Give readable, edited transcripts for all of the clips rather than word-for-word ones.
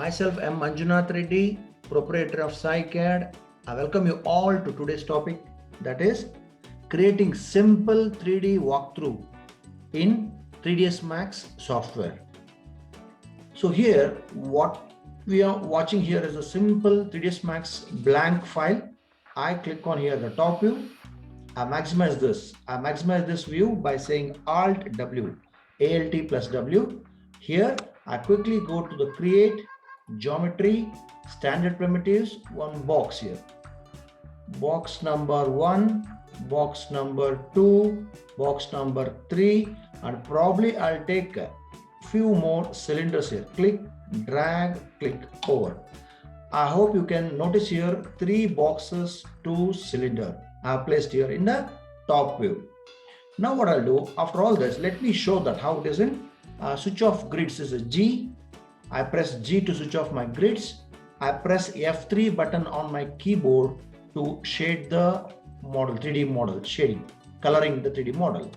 Myself, M. Manjunath Reddy, proprietor of SciCAD. I welcome you all to today's topic, that is creating simple 3D walkthrough in 3ds Max software. So here, what we are watching here is a simple 3ds Max blank file. I click on here the top view. I maximize this. I maximize this view by saying Alt W, Alt plus W. Here, I quickly go to the Create, Geometry, Standard Primitives, one box here. Box number 1, box number 2, box number 3, and probably I'll take a few more cylinders here. Click, drag, click over. I hope you can notice here 3 boxes, 2 cylinder. I have placed here in the top view. Now what I'll do after all this, let me show that how it is in switch off grids is a G. I press G to switch off my grids. I press F3 button on my keyboard to shade the model, 3D model, shading, coloring the 3D model.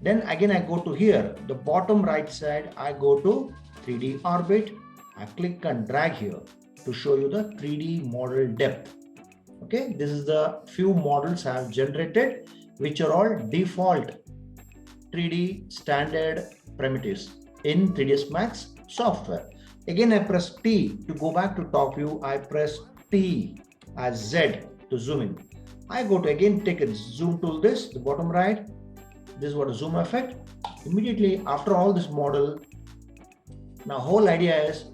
Then again I go to here, the bottom right side, I go to 3D orbit. I click and drag here to show you the 3D model depth. Okay, this is the few models I have generated, which are all default 3D standard primitives in 3ds Max software. Again, I press T to go back to top view. I press T as Z to zoom in. I go to again take a zoom tool, this, the bottom right. This is what a zoom effect. Immediately after all this model, now whole idea is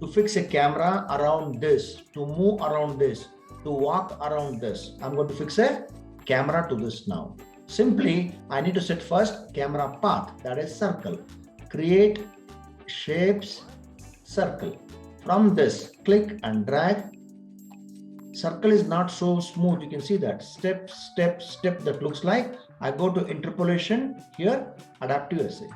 to fix a camera around this, to move around this, to walk around this. I'm going to fix a camera to this now. Simply, I need to set first camera path, that is circle. Create shapes, circle. From this, click and drag. Circle is not so smooth. You can see that step, step, step that looks like. I go to interpolation here, adaptive SA.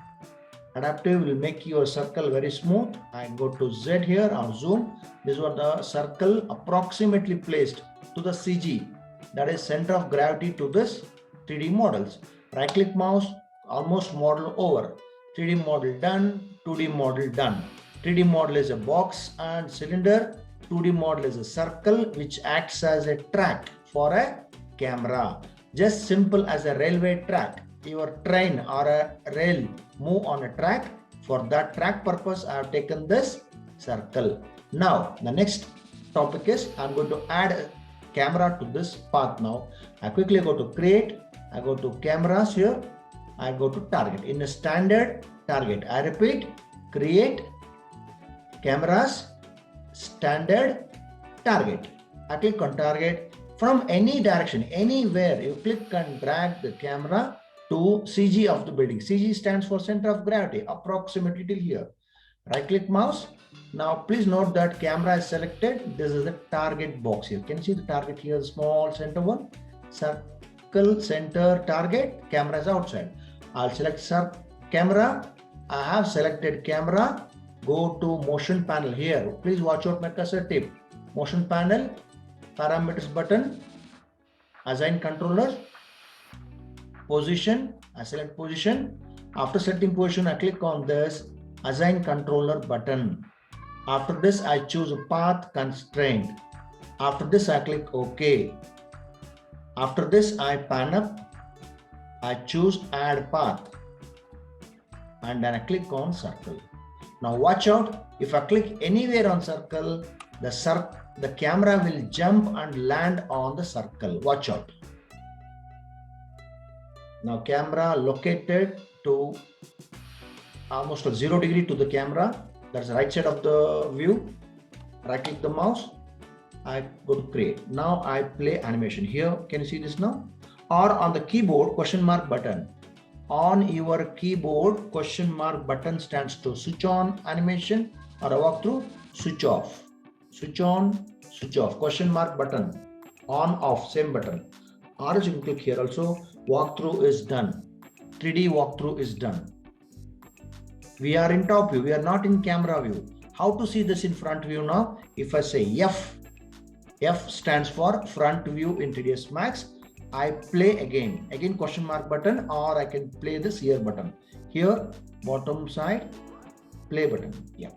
Adaptive will make your circle very smooth. I go to Z here or zoom. This is what the circle approximately placed to the CG, that is center of gravity, to this 3D models. Right click mouse, almost model over. 3D model done, 2D model done. 3D model is a box and cylinder. 2D model is a circle which acts as a track for a camera. Just simple as a railway track. Your train or a rail move on a track. For that track purpose, I have taken this circle. Now, the next topic is I'm going to add a camera to this path now. I quickly go to create. I go to cameras here. I go to target. In a standard target, I repeat, create, cameras, standard, target. I click on target. From any direction, anywhere, you click and drag the camera to CG of the building. CG stands for center of gravity, approximately till here. Right click mouse. Now please note that camera is selected. This is the target box here. Can you see the target here, small center one? Circle, center, target, camera is outside. I'll select camera. I have selected camera. Go to motion panel here. Please watch out my cursor tip. Motion panel, parameters button, assign controller, position. I select position. After selecting position, I click on this assign controller button. After this, I choose a path constraint. After this, I click OK. After this, I pan up. I choose add path. And then I click on circle. Now watch out. If I click anywhere on circle, the camera will jump and land on the circle. Watch out. Now camera located to almost a 0 degree to the camera. That's the right side of the view. Right click the mouse. I go to create. Now I play animation here. Can you see this now? Or on the keyboard, question mark button. On your keyboard, question mark button stands to switch on animation or a walkthrough, switch off. Switch on, switch off. Question mark button. On, off, same button. Or else you can click here also. Walkthrough is done. 3D walkthrough is done. We are in top view. We are not in camera view. How to see this in front view now? If I say F, F stands for front view in 3ds Max. I play again question mark button, or I can play this here button. Here, bottom side, play button. Yeah.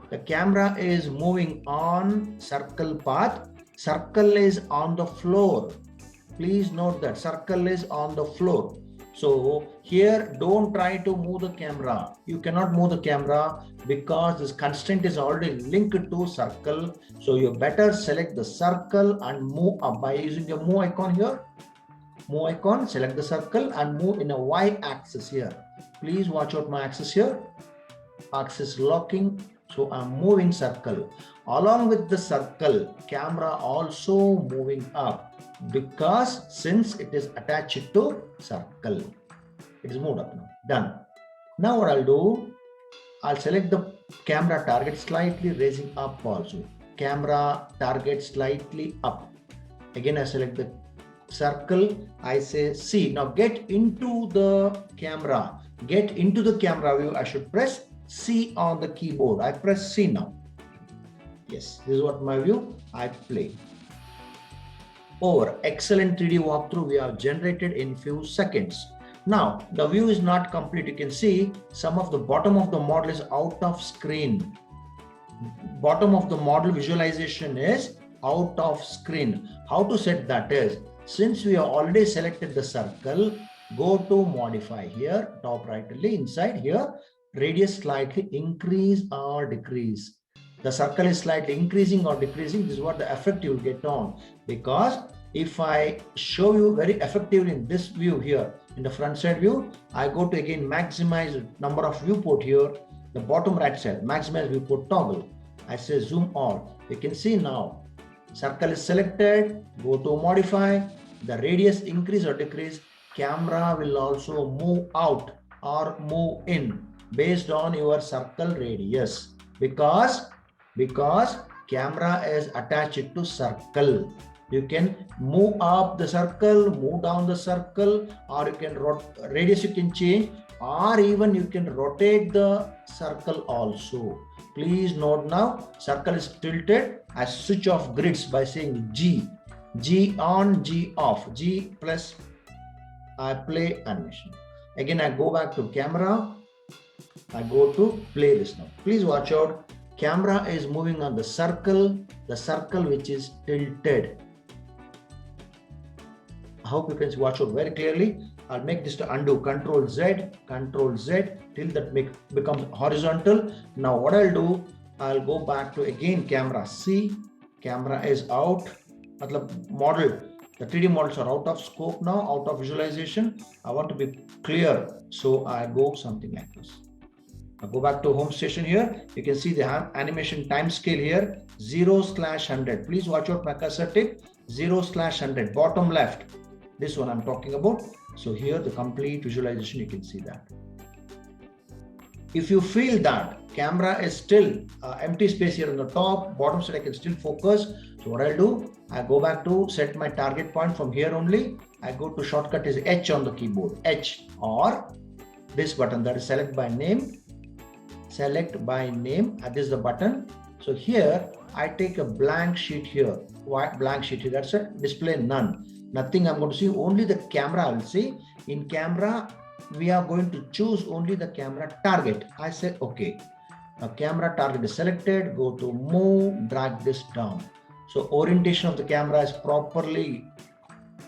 The camera is moving on circle path. Circle is on the floor. Please note that circle is on the floor. So here, don't try to move the camera. You cannot move the camera because this constraint is already linked to circle. So you better select the circle and move up by using the move icon here. Move icon, select the circle and move in a Y axis here. Please watch out my axis here. Axis locking. So I'm moving circle. Along with the circle, camera also moving up because since it is attached to circle. It is moved up now. Done. Now what I'll do, I'll select the camera target slightly raising up also. Camera target slightly up. Again, I select the circle. I say C. Now get into the camera. Get into the camera view. I should press C on the keyboard. I press C now. Yes, this is what my view. I play. Over. Excellent 3D walkthrough we have generated in few seconds. Now, the view is not complete. You can see some of the bottom of the model is out of screen. Bottom of the model visualization is out of screen. How to set that is, since we have already selected the circle, go to modify here, top right inside here, radius slightly increase or decrease. The circle is slightly increasing or decreasing. This is what the effect you will get on. Because if I show you very effectively in this view here, in the front side view, I go to again maximize number of viewport here, the bottom right side, maximize viewport toggle. I say zoom all. You can see now, circle is selected, go to modify, the radius increase or decrease, camera will also move out or move in based on your circle radius. Because camera is attached to circle. You can move up the circle, move down the circle, or you can radius you can change, or even you can rotate the circle also. Please note now, circle is tilted. I switch off grids by saying G. G on, G off, G plus, I play animation. Again, I go back to camera. I go to play this now. Please watch out. Camera is moving on the circle which is tilted. I hope you can watch out very clearly. I'll make this to undo. Control Z till that becomes horizontal. Now what I'll do, I'll go back to again camera C. Camera is out. Model, the 3D models are out of scope now, out of visualization. I want to be clear, so I go something like this. I go back to home station here. You can see the animation time scale here, 0/100. Please watch out my cursor tip, 0/100, bottom left. This one I'm talking about. So here the complete visualization, you can see that. If you feel that camera is still empty space here on the top, bottom side I can still focus. So what I'll do, I go back to set my target point from here only. I go to shortcut is H on the keyboard, H, or this button, that is select by name. Select by name, this is the button. So here I take a blank sheet here, white blank sheet here, that's a display none. Nothing I'm going to see, only the camera I will see. In camera, we are going to choose only the camera target. I say okay. Now camera target is selected, go to move, drag this down. So orientation of the camera is properly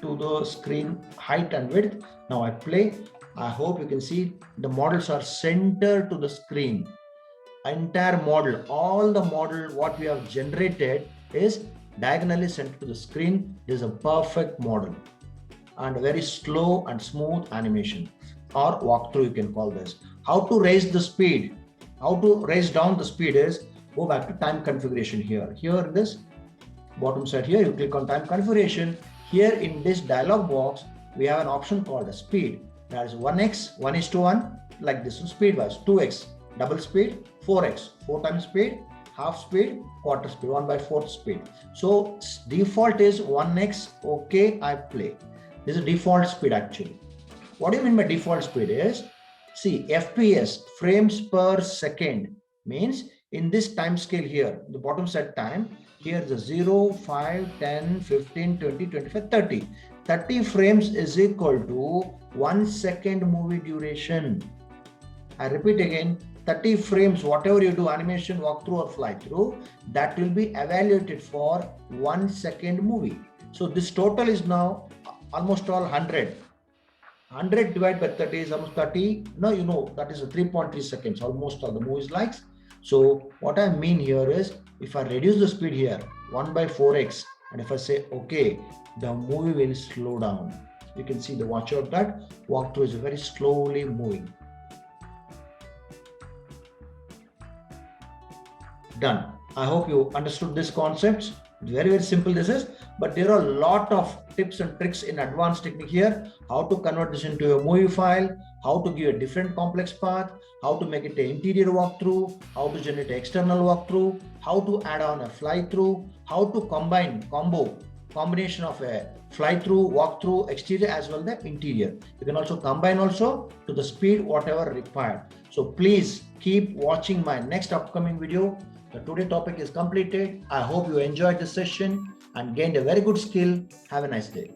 to the screen height and width. Now I play. I hope you can see the models are centered to the screen. Entire model, all the model what we have generated is diagonally centered to the screen. This is a perfect model and very slow and smooth animation, or walkthrough you can call this. How to raise the speed, how to raise down the speed is, go back to time configuration here. Here in this bottom side here, you click on time configuration. Here in this dialog box, we have an option called a speed. That is 1x, 1:1, like this, speed wise, 2x, double speed, 4x, 4 times speed, half speed, quarter speed, 1/4 speed. So default is 1x, okay, I play. This is default speed actually. What do you mean by default speed is, see, FPS, frames per second, means in this time scale here, the bottom side time, here the 0, 5, 10, 15, 20, 25, 30. 30 frames is equal to 1 second movie duration. I repeat again, 30 frames, whatever you do, animation, walkthrough or fly through, that will be evaluated for 1 second movie. So this total is now almost all 100. 100 divided by 30 is almost 30. Now you know that is a 3.3 seconds, almost all the movies likes. So what I mean here is, if I reduce the speed here 1 by 4x, and if I say okay, the movie will slow down. You can see the watch out that walkthrough is very slowly moving. Done. I hope you understood this concept. Very, very simple this is, but there are a lot of tips and tricks in advanced technique here. How to convert this into a movie file, how to give a different complex path, how to make it an interior walkthrough, how to generate an external walkthrough, how to add on a fly through, how to combination of a fly through, walkthrough, exterior as well the interior. You can also combine also to the speed whatever required. So please keep watching my next upcoming video. The today topic is completed. I hope you enjoyed this session and gained a very good skill. Have a nice day.